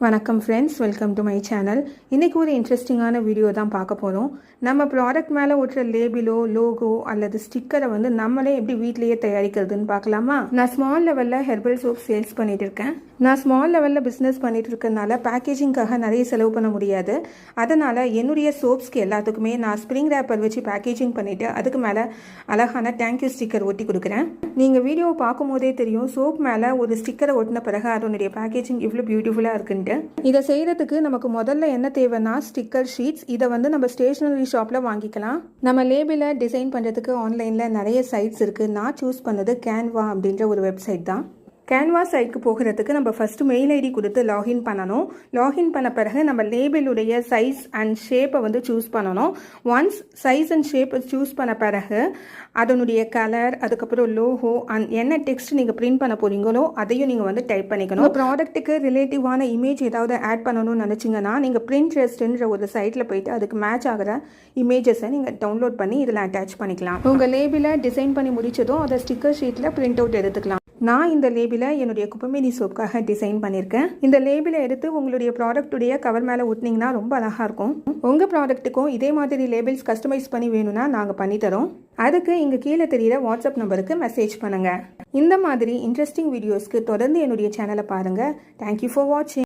வணக்கம் friends, welcome to my channel. இன்றைக்கி ஒரு இன்ட்ரெஸ்டிங்கான வீடியோ தான் பார்க்க போகிறோம். நம்ம ப்ராடக்ட் மேலே ஒட்டுற லேபிளோ லோகோ அல்லது ஸ்டிக்கரை நம்மளே எப்படி வீட்லேயே தயாரிக்கிறதுன்னு பார்க்கலாமா? நான் ஸ்மால் லெவலில் ஹெர்பல் சோப் சேல்ஸ் பண்ணிட்டு இருக்கேன். நான் ஸ்மால் லெவலில் பிஸ்னஸ் பண்ணிட்டு இருக்கனால பேக்கேஜிங்காக நிறைய செலவு பண்ண முடியாது. அதனால் என்னுடைய சோப்ஸ்க்கு எல்லாத்துக்குமே நான் ஸ்ப்ரிங் ரேப்பர் வச்சு பேக்கேஜிங் பண்ணிவிட்டு அதுக்கு மேலே அழகான தேங்க்யூ ஸ்டிக்கர் ஒட்டி கொடுக்குறேன். நீங்கள் வீடியோவை பார்க்கும் போதே தெரியும், சோப் மேலே ஒரு ஸ்டிக்கரை ஒட்டின பிறகு அதனுடைய பேக்கேஜிங் இவ்வளோ பியூட்டிஃபுல்லாக இருக்குன்ட்டு. இதை செய்யறதுக்கு நமக்கு முதல்ல என்ன தேவைன்னா ஸ்டிக்கர் ஷீட்ஸ். இதை நம்ம ஸ்டேஷனரி ஷாப்பில் வாங்கிக்கலாம். நம்ம லேபிளை டிசைன் பண்ணுறதுக்கு ஆன்லைனில் நிறைய சைட்ஸ் இருக்குது. நான் சூஸ் பண்ணது கேன்வா அப்படின்ற ஒரு வெப்சைட் தான். கேன்வா சைட்க்கு போகிறதுக்கு நம்ம ஃபஸ்ட்டு மெயில் ஐடி கொடுத்து லாகின் பண்ணணும். லாகின் பண்ண பிறகு நம்ம லேபிளுடைய சைஸ் அண்ட் ஷேப்பை சூஸ் பண்ணணும். ஒன்ஸ் சைஸ் அண்ட் ஷேப்பை சூஸ் பண்ண பிறகு அதனுடைய கலர், அதுக்கப்புறம் லோகோ அண்ட் என்ன டெக்ஸ்ட் நீங்கள் பிரிண்ட் பண்ண போகிறீங்களோ அதையும் நீங்கள் டைப் பண்ணிக்கணும். ப்ராடக்ட்டுக்கு ரிலேட்டிவான இமேஜ் ஏதாவது ஆட் பண்ணணும்னு நினச்சிங்கன்னா நீங்கள் பிரிண்ட்ரெஸ்ட்ன்ற ஒரு சைட்டில் போயிட்டு அதுக்கு மேட்ச் ஆகிற இமேஜஸை நீங்கள் டவுன்லோட் பண்ணி இதில் அட்டாச் பண்ணிக்கலாம். உங்கள் லேபிளை டிசைன் பண்ணி முடிச்சதும் அதை ஸ்டிக்கர் ஷீட்டில் பிரிண்ட் அவுட் எடுத்துக்கலாம். நான் இந்த லேபிளை என்னுடைய குப்பமேனி சோப்புக்காக டிசைன் பண்ணியிருக்கேன். இந்த லேபிளை எடுத்து உங்களுடைய ப்ராடக்ட்டுடைய கவர் மேலே ஊட்டினீங்கன்னா ரொம்ப அழகாக இருக்கும். உங்கள் ப்ராடக்ட்டுக்கும் இதே மாதிரி லேபிள்ஸ் கஸ்டமைஸ் பண்ணி வேணும்னா நாங்கள் பண்ணித்தரோம். அதுக்கு இங்கே கீழே தெரிகிற வாட்ஸ்அப் நம்பருக்கு மெசேஜ் பண்ணுங்கள். இந்த மாதிரி இன்ட்ரெஸ்டிங் வீடியோஸ்க்கு தொடர்ந்து என்னுடைய சேனலை பாருங்கள். தேங்க்யூ ஃபார் வாட்சிங்.